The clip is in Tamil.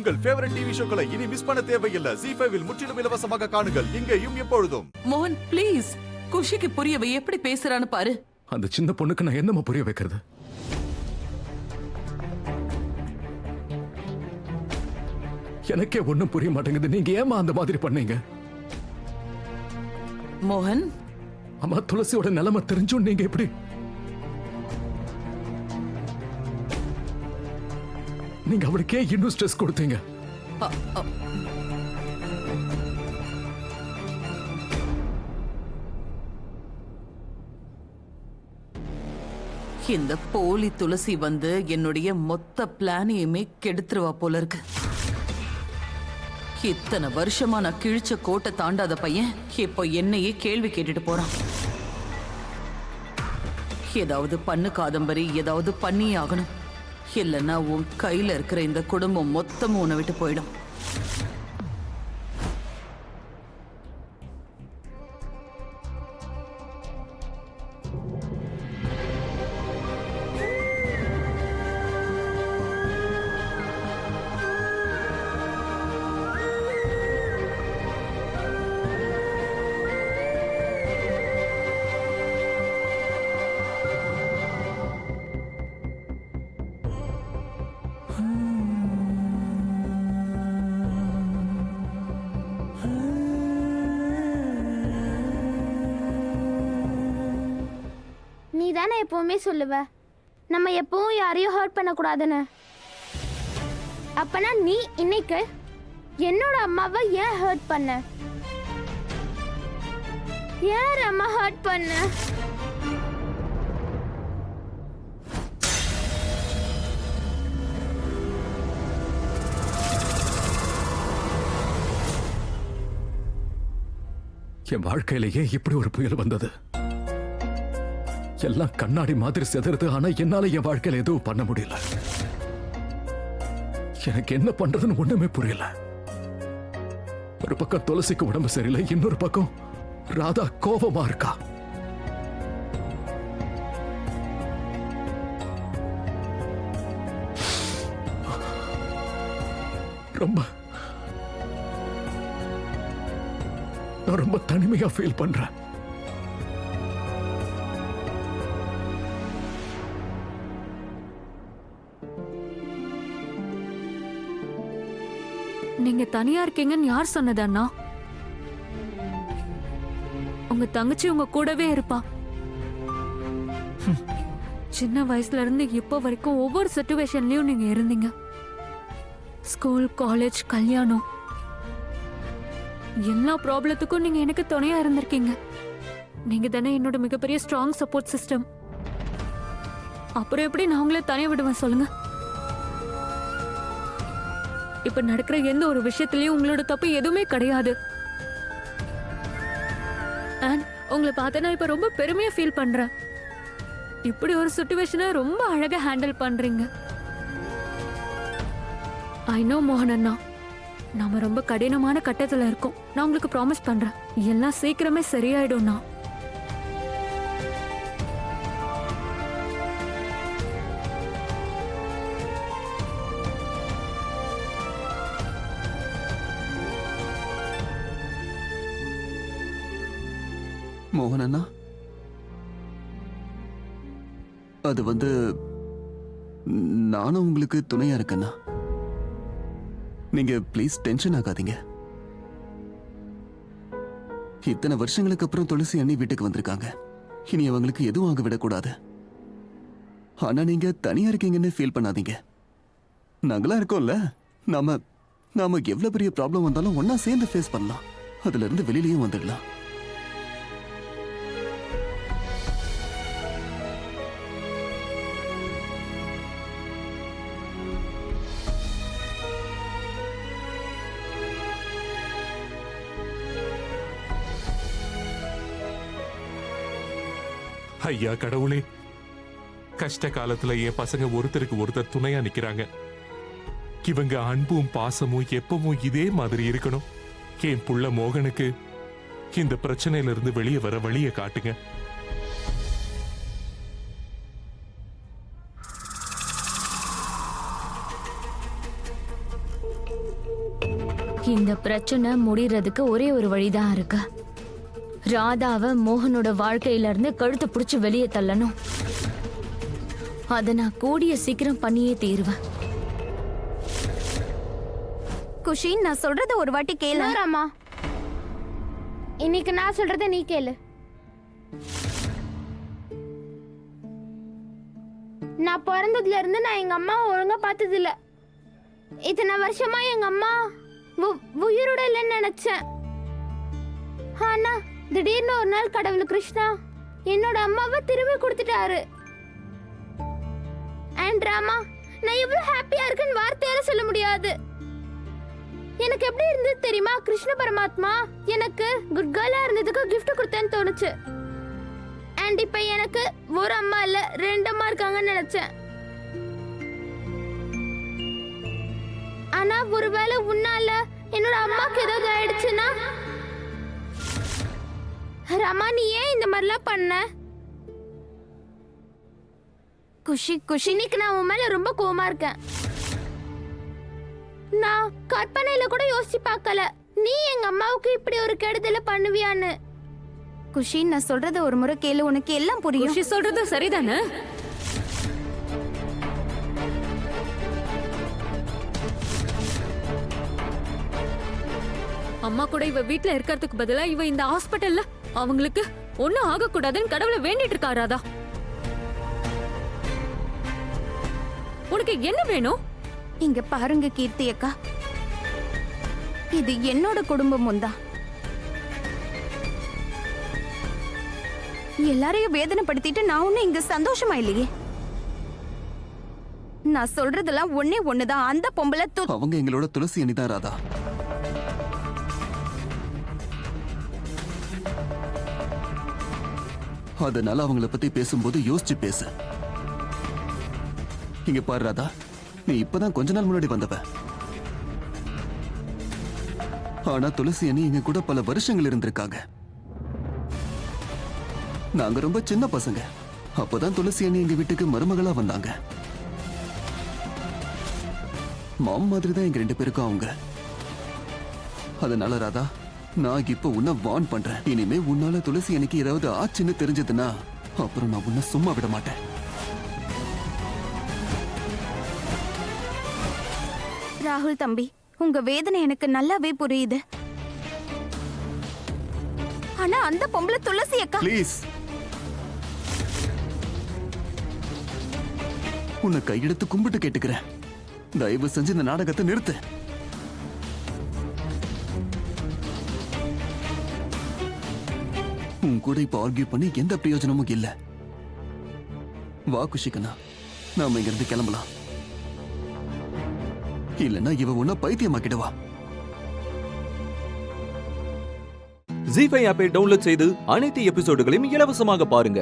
உங்கள் ஃபேவரட் டிவி ஷோக்களை இனி மிஸ் பண்ண தேவையில்லை. ZEE5 இல் முற்றிலும் இலவசமாக காணுங்கள், இங்கேயும் எப்பொழுதும். மோகன் ப்ளீஸ், குஷிக்கு புரியவை எப்படி பேசுறான்னு பாரு. அந்த சின்ன பொண்ணுக்கு நான் என்னமா புரிய வைக்கிறது? எனக்கே ஒண்ணும் புரிய மாட்டேங்குது. நீங்க ஏமா அந்த மாதிரி பண்ணீங்க? மோகன், அம்மா துளசியோட நிலைமை தெரிஞ்சும் நீங்க எப்படி? நீங்க அவளுக்கே இன்னும் ஸ்ட்ரெஸ் கொடுத்தீங்க. இந்த போலி துளசி வந்து என்னுடைய மொத்த பிளானையுமே கெடுத்துருவா போல இருக்கு. இத்தனை வருஷமா நான் கிழிச்ச கோட்டை தாண்டாத பையன் இப்போ என்னையே கேள்வி கேட்டுட்டு போறான். ஏதாவது பண்ணு காதம்பரி, ஏதாவது பண்ணியே ஆகணும். இல்லைன்னா உன் கையில இருக்கிற இந்த குடும்பம் மொத்தமும் உன்னை விட்டு போயிடும். நீ தானே எப்பவுமே சொல்லுவ நம்ம எப்பவும் யாரையும் ஹர்ட் பண்ணக்கூடாதுன்னு. அப்பனா நீ இன்னைக்கு என்னோட அம்மாவை ஏன் ஹர்ட் பண்ண? யார் அம்மா ஹர்ட் பண்ண? என் வாழ்க்கையிலேயே இப்படி ஒரு புயல் வந்தது. எல்லாம் கண்ணாடி மாதிரி செதறது. ஆனா என்னால என் வாழ்க்கையில எதுவும் பண்ண முடியல. எனக்கு என்ன பண்றதுன்னு ஒண்ணுமே புரியல. ஒரு பக்கம் துளசிக்கு உடம்பு சரியில்லை, இன்னொரு பக்கம் ராதா கோபமா இருக்கா. நான் ரொம்ப தனிமையா ஃபீல் பண்றேன். நீங்க தனியா இருக்கீங்கன்னு யார் சொன்னது அண்ணா? உங்க தங்கச்சி உங்க கூடவே இருப்பா. சின்ன வயசுல இருந்து இப்போ வரைக்கும் ஒவ்வொரு சிச்சுவேஷன்லயும் நீங்க இருந்தீங்க. ஸ்கூல், காலேஜ், கல்யாணம், எல்லா ப்ராப்ளத்துக்கும் நீங்க எனக்கு துணையா இருந்திருக்கீங்க. நீங்க தானே என்னோட மிகப்பெரிய ஸ்ட்ராங் சப்போர்ட் சிஸ்டம். அப்புறம் எப்படி நான் உங்களை தனியா விடுவேன் சொல்லுங்க? இப்ப நடக்கிற எந்த ஒரு விஷயத்திலயும் உங்களோட தப்பு எதுவுமே கிடையாது. உங்களை பார்த்து நான் இப்ப ரொம்ப பெருமையா ஃபீல் பண்றேன். இப்படி ஒரு சிச்சுவேஷனை ரொம்ப அழகா ஹேண்டில் பண்றீங்க. ஐ நோ மோகன் அண்ணா, நாம ரொம்ப கடினமான கட்டத்துல இருக்கோம். நான் உங்களுக்கு ப்ராமிஸ் பண்றேன், எல்லாம் சீக்கிரமே சரியாயிடும்னா. மோகன் அண்ணா, அது வந்து நானும் உங்களுக்கு துணையா இருக்கேன்னா. நீங்க ப்ளீஸ் டென்ஷன் ஆகாதீங்க. இத்தனை வருஷங்களுக்கு அப்புறம் துளசி அண்ணி வீட்டுக்கு வந்திருக்காங்க. இனி அவங்களுக்கு எதுவும் ஆக விடக்கூடாது. ஆனா நீங்க தனியா இருக்கீங்கன்னு ஃபீல் பண்ணாதீங்க. நாங்களா இருக்கோம்ல. நாம எவ்வளவு பெரிய ப்ராப்ளம் வந்தாலும் ஒன்னா சேர்ந்து ஃபேஸ் பண்ணலாம். அதுல இருந்து வெளியிலயும் வந்துடலாம். ஐயா கடவுளே, கஷ்ட காலத்துல என் பசங்க ஒருத்தருக்கு ஒருத்தர் துணையா நிக்கிறாங்க. இவங்க அன்பும் பாசமும் எப்பவும் இதே மாதிரி இருக்கணும். என் புள்ள மோகனுக்கு இந்த பிரச்சனையில இருந்து வெளியே வர வழியை காட்டுங்க. இந்த பிரச்சனை முடியறதுக்கு ஒரே ஒரு வழிதான் இருக்கு. ராதாவை மோகனோட வாழ்க்கையில இருந்து கழுத்தை பிடிச்சு வெளியே தள்ளணும். அத நான் கூடிய சீக்கிரம் பண்ணியே தீருவேன். குஷி, நான் சொல்றத ஒரு வாட்டி கேளு. ராமா, இன்னைக்கு நான் சொல்றத நீ கேளு. நான் பிறந்ததுல இருந்து நான் எங்க அம்மாவை ஒழுங்கா பார்த்தது இல்ல. இத்தனை வருஷமா எங்க அம்மா உயிரோட இல்லைன்னு நினைச்சேன். ஆனா திடீர்னு ஒரு நாள் கடவுள் கிருஷ்ணா என்னோட அம்மாவை திரும்பி கொடுத்துட்டாரு. அண்ட் ராமா, நான் எவ்வளவு ஹாப்பியா இருக்குன்னு வார்த்தையால சொல்ல முடியாது. எனக்கு எப்படி இருந்தது தெரியுமா? கிருஷ்ண பரமாத்மா எனக்கு குட் கேர்லா இருந்ததுக்கு கிஃப்ட் கொடுத்தேன்னு தோணுச்சு. அண்ட் இப்ப எனக்கு ஒரு அம்மா இல்ல 2 அம்மா இருக்காங்கன்னு நினைச்சேன். ஆனா ஒருவேளை உன்னால என்னோட அம்மாக்கு ஏதாவது ஆயிடுச்சுன்னா? ரமா, நீ ஏன் இந்த மாதிரிலாம் பண்ண? குஷி, இன்னைக்கு நான் உன் மேல ரொம்ப கோவமா இருக்கேன். நான் கற்பனையில கூட யோசிச்சு பார்க்கல நீ எங்க அம்மாவுக்கு இப்படி ஒரு கெடுதல பண்ணுவியான்னு. குஷி, நான் சொல்றத ஒரு முறை கேளு, உனக்கு எல்லாம் புரியும். குஷி சொல்றது சரிதானே? அம்மா கூட இவ வீட்ல இருக்கிறதுக்கு பதிலா இவ இந்த ஹாஸ்பிடல்ல அவங்களுக்கு ஒண்ணும் ஆகக்கூடாதுன்னு கடவுளை வேண்டிட்டு இருக்கா. ராதா, உனக்கு என்ன வேணும்? இங்க பாருங்க கீர்த்தி அக்கா, இது என்னோட குடும்பமும் தான். எல்லாரையும் வேதனைப்படுத்திட்டு நான் ஒண்ணு இங்க சந்தோஷமா இல்லையே. நான் சொல்றதெல்லாம் ஒண்ணே ஒண்ணுதான். அந்த பொம்பளை அவங்க எங்களோட துளசி அணிதான் ராதா. அதனால அவங்கள பத்தி பேசும்போது யோசிச்சு பேசு. இங்க பாரு ராதா, நீ இப்பதான் கொஞ்ச நாள் முன்னாடி வந்தவ. ஆனா துளசி அணி எங்க கூட பல வருஷங்கள் இருந்திருக்காங்க. நாங்க ரொம்ப சின்ன பசங்க. அப்பதான் துளசி அணி எங்க வீட்டுக்கு மருமகளா வந்தாங்க. மாம் மாதிரி தான் எங்க 2 பேருக்கும் அவங்க. அதனால ராதா, நான் இப்ப உன்னை வார்ன் பண்றேன். இனிமே உன்னால துளசி அணிக்கு ஏதாவது ஆச்சுன்னு தெரிஞ்சதுன்னா அப்புறம் நான் உன்னை சும்மா விட மாட்டேன். ராகுல் தம்பி, உங்க வேதனை எனக்கு நல்லாவே புரியுது. ஆனா அந்த பொம்பளை துளசி அக்கா. ப்ளீஸ், உன்னை கையெடுத்து கும்பிட்டு கேட்டுக்கிறேன், தயவு செஞ்சு இந்த நாடகத்தை நிறுத்து. உன் கூட இப்ப ஆர்கியூ பண்ணி எந்த பிரயோஜனமும் இல்ல. வா குஷிகனா, நாம இங்க இருந்து கிளம்பலாம். இல்லன்னா இவ உன்னை பைத்தியமாக்கிடுவா. ஜீ5 ஆப்பை டவுன்லோட் செய்து அனைத்து எபிசோடுகளையும் இலவசமாக பாருங்க.